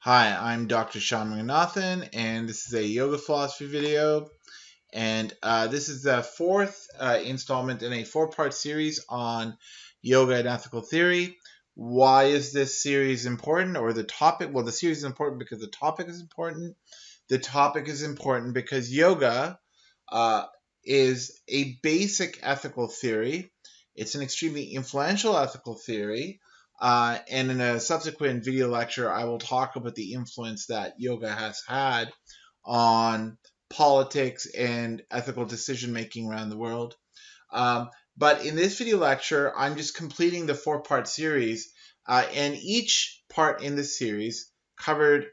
Hi, I'm Dr. Shyam Ranganathan, and this is a yoga philosophy video. And this is the fourth installment in a four-part series on yoga and ethical theory. Why is this series important, or the topic? Well, the series is important because the topic is important. The topic is important because yoga uh, is a basic ethical theory. It's an extremely influential ethical theory. And in a subsequent video lecture, I will talk about the influence that yoga has had on politics and ethical decision making around the world. But in this video lecture, I'm just completing the four-part series, and each part in this series covered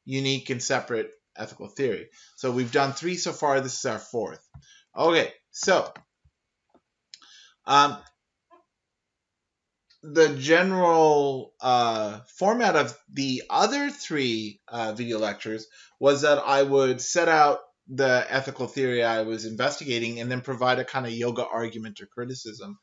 unique and separate ethical theory. So we've done three so far. This is our fourth. Okay, so um, the general format of the other three video lectures was that I would set out the ethical theory I was investigating and then provide a kind of yoga argument or criticism.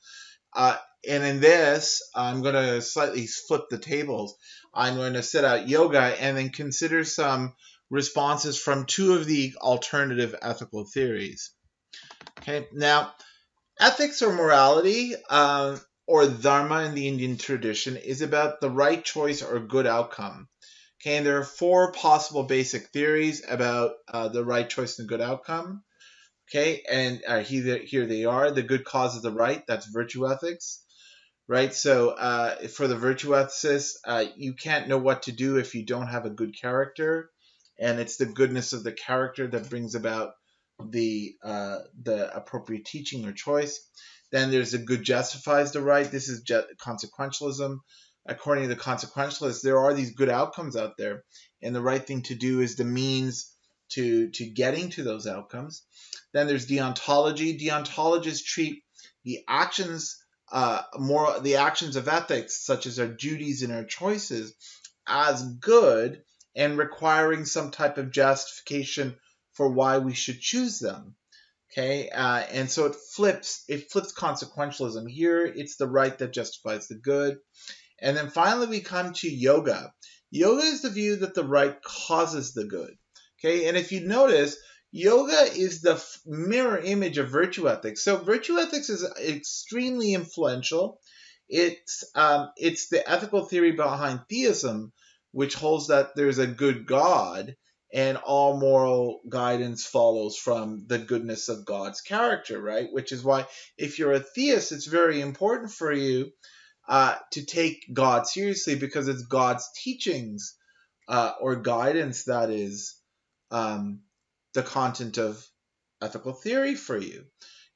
And in this, I'm going to slightly flip the tables. I'm going to set out yoga and then consider some responses from two of the alternative ethical theories. Okay, now ethics or morality, or dharma in the Indian tradition, is about the right choice or good outcome. Okay, and there are four possible basic theories about the right choice and good outcome. Okay, and here they are. The good cause of the right, that's virtue ethics. Right, so for the virtue ethicist, you can't know what to do if you don't have a good character, and it's the goodness of the character that brings about the appropriate teaching or choice. Then there's the good justifies the right. This is consequentialism. According to the consequentialists, there are these good outcomes out there, and the right thing to do is the means to getting to those outcomes. Then there's deontology. Deontologists treat the actions the actions of ethics, such as our duties and our choices, as good and requiring some type of justification for why we should choose them. Okay, and so it flips consequentialism. Here, it's the right that justifies the good. And then finally, we come to yoga. Yoga is the view that the right causes the good. Okay, and if you notice, yoga is the mirror image of virtue ethics. So virtue ethics is extremely influential. It's the ethical theory behind theism, which holds that there's a good God and all moral guidance follows from the goodness of God's character, right? Which is why if you're a theist, it's very important for you to take God seriously because it's God's teachings or guidance that is the content of ethical theory for you.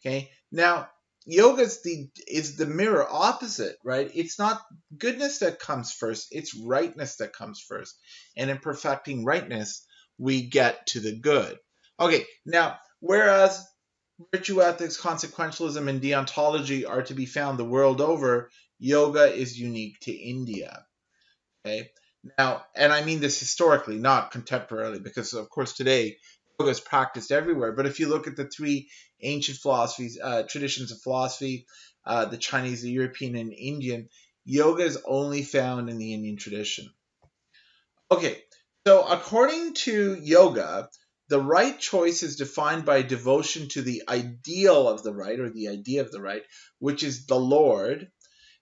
Okay, now yoga is the mirror opposite, right? It's not goodness that comes first; it's rightness that comes first, and in perfecting rightness, we get to the good. Okay, now whereas virtue ethics, consequentialism, and deontology are to be found the world over, yoga is unique to India. Okay. Now, and I mean this historically, not contemporarily, because of course today yoga is practiced everywhere. But if you look at the three ancient philosophies, traditions of philosophy, the Chinese, the European, and Indian, yoga is only found in the Indian tradition. Okay, so according to yoga, the right choice is defined by devotion to the ideal of the right, or the idea of the right, which is the Lord.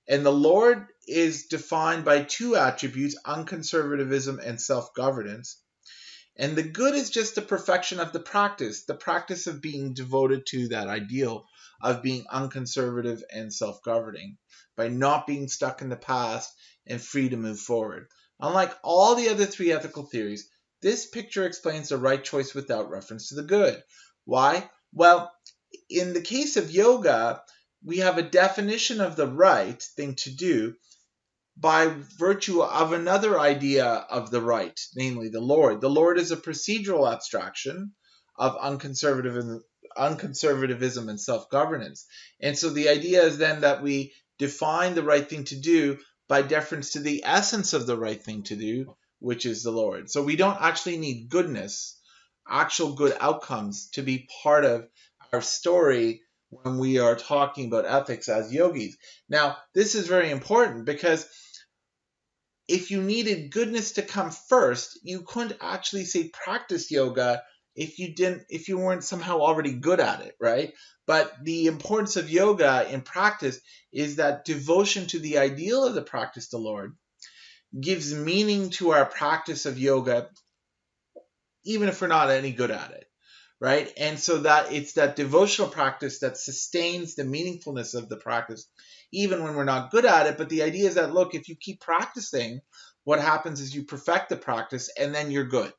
And the Lord is defined by two attributes, unconservatism and self-governance. And the good is just the perfection of the practice of being devoted to that ideal of being unconservative and self-governing, by not being stuck in the past and free to move forward. Unlike all the other three ethical theories, this picture explains the right choice without reference to the good. Why? Well, in the case of yoga, we have a definition of the right thing to do by virtue of another idea of the right, namely the Lord. The Lord is a procedural abstraction of unconservatism and self-governance. And so the idea is then that we define the right thing to do by deference to the essence of the right thing to do, which is the Lord. So we don't actually need goodness, actual good outcomes, to be part of our story when we are talking about ethics as yogis. Now, this is very important because if you needed goodness to come first, you couldn't actually say practice yoga if you weren't somehow already good at it, right? But the importance of yoga in practice is that devotion to the ideal of the practice, the Lord, gives meaning to our practice of yoga, even if we're not any good at it, right? And so that it's that devotional practice that sustains the meaningfulness of the practice, even when we're not good at it. But the idea is that, look, if you keep practicing, what happens is you perfect the practice and then you're good.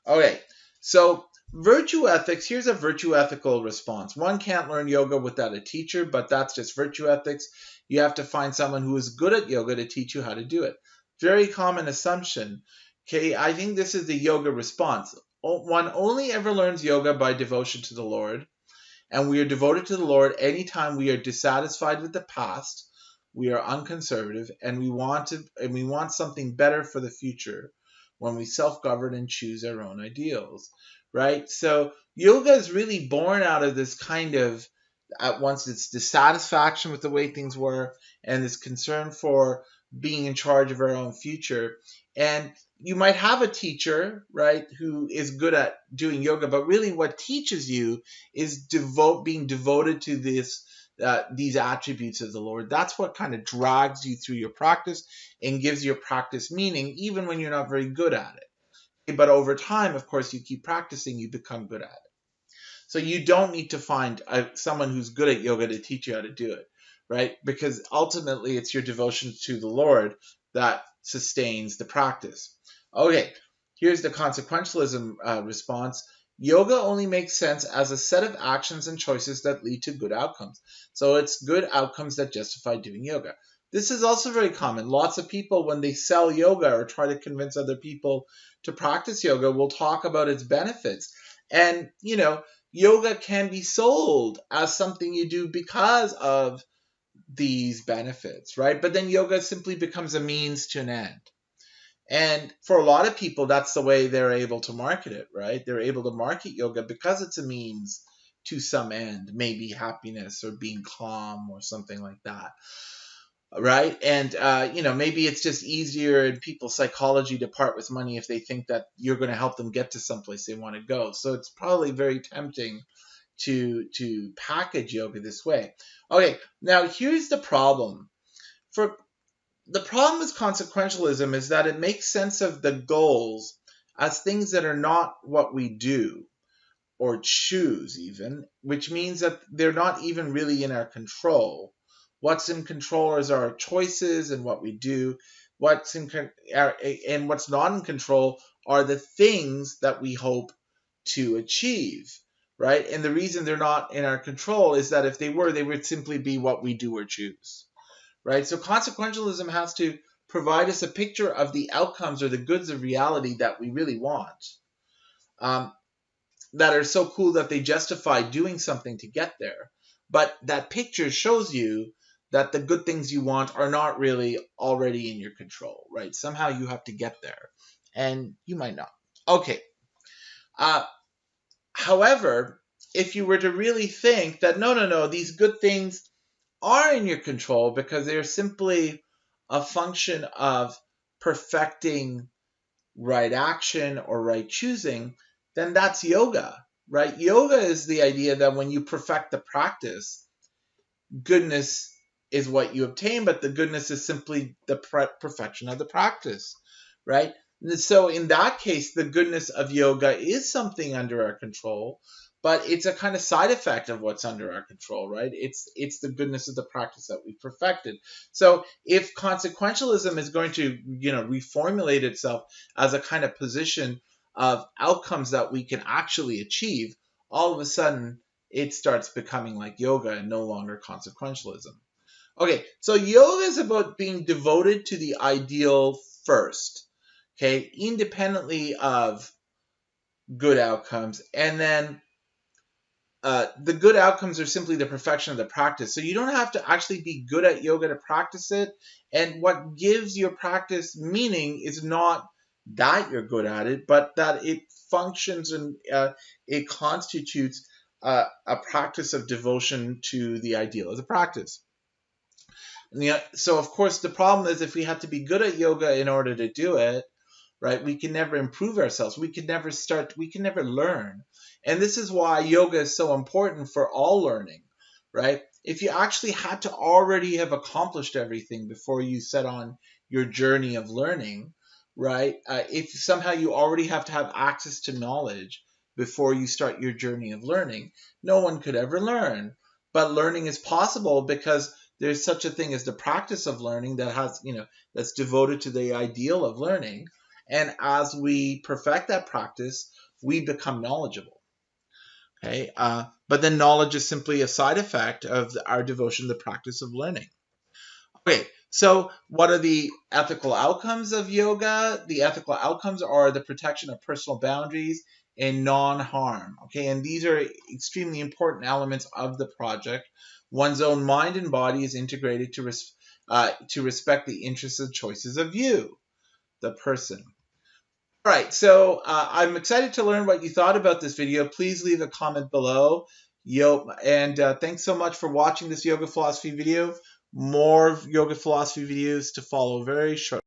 Okay, so virtue ethics, here's a virtue ethical response. One can't learn yoga without a teacher, but that's just virtue ethics. You have to find someone who is good at yoga to teach you how to do it. Very common assumption. Okay, I think this is the yoga response. One only ever learns yoga by devotion to the Lord, and we are devoted to the Lord anytime we are dissatisfied with the past, we are unconservative, and we want something better for the future when we self-govern and choose our own ideals, right? So yoga is really born out of this kind of, at once, it's dissatisfaction with the way things were and this concern for being in charge of our own future. And you might have a teacher, right, who is good at doing yoga, but really what teaches you is being devoted to these attributes of the Lord. That's what kind of drags you through your practice and gives your practice meaning, even when you're not very good at it. But over time, of course, you keep practicing, you become good at it. So you don't need to find someone who's good at yoga to teach you how to do it, right? Because ultimately it's your devotion to the Lord that sustains the practice. Okay, here's the consequentialism response. Yoga only makes sense as a set of actions and choices that lead to good outcomes. So it's good outcomes that justify doing yoga. This is also very common. Lots of people, when they sell yoga or try to convince other people to practice yoga, will talk about its benefits. And, yoga can be sold as something you do because of these benefits, right? But then yoga simply becomes a means to an end. And for a lot of people, that's the way they're able to market it, right? They're able to market yoga because it's a means to some end, maybe happiness or being calm or something like that. Right. And, maybe it's just easier in people's psychology to part with money if they think that you're going to help them get to someplace they want to go. So it's probably very tempting to package yoga this way. Okay, now here's the problem. The problem with consequentialism is that it makes sense of the goals as things that are not what we do or choose even, which means that they're not even really in our control. What's in control is our choices and what we do. And what's not in control are the things that we hope to achieve, right? And the reason they're not in our control is that if they were, they would simply be what we do or choose, right? So consequentialism has to provide us a picture of the outcomes or the goods of reality that we really want, that are so cool that they justify doing something to get there. But that picture shows you that the good things you want are not really already in your control, right? Somehow you have to get there, and you might not. Okay. However, if you were to really think that no, these good things are in your control because they're simply a function of perfecting right action or right choosing, then that's yoga, right? Yoga is the idea that when you perfect the practice, goodness is what you obtain, but the goodness is simply the perfection of the practice, right? So in that case, the goodness of yoga is something under our control, but it's a kind of side effect of what's under our control, right? It's the goodness of the practice that we've perfected. So if consequentialism is going to, reformulate itself as a kind of position of outcomes that we can actually achieve, all of a sudden it starts becoming like yoga and no longer consequentialism. Okay, so yoga is about being devoted to the ideal first, okay, independently of good outcomes. And then the good outcomes are simply the perfection of the practice. So you don't have to actually be good at yoga to practice it. And what gives your practice meaning is not that you're good at it, but that it functions and it constitutes a practice of devotion to the ideal of the practice. So of course the problem is if we have to be good at yoga in order to do it, right? We can never improve ourselves. We can never start. We can never learn. And this is why yoga is so important for all learning, right? If you actually had to already have accomplished everything before you set on your journey of learning, right? If somehow you already have to have access to knowledge before you start your journey of learning, no one could ever learn. But learning is possible because there's such a thing as the practice of learning that has, that's devoted to the ideal of learning. And as we perfect that practice, we become knowledgeable. Okay, but then knowledge is simply a side effect of our devotion to the practice of learning. Okay, so what are the ethical outcomes of yoga? The ethical outcomes are the protection of personal boundaries and non-harm. Okay, and these are extremely important elements of the project. One's own mind and body is integrated to respect the interests and choices of you, the person. All right, so I'm excited to learn what you thought about this video. Please leave a comment below. And thanks so much for watching this yoga philosophy video. More yoga philosophy videos to follow very shortly.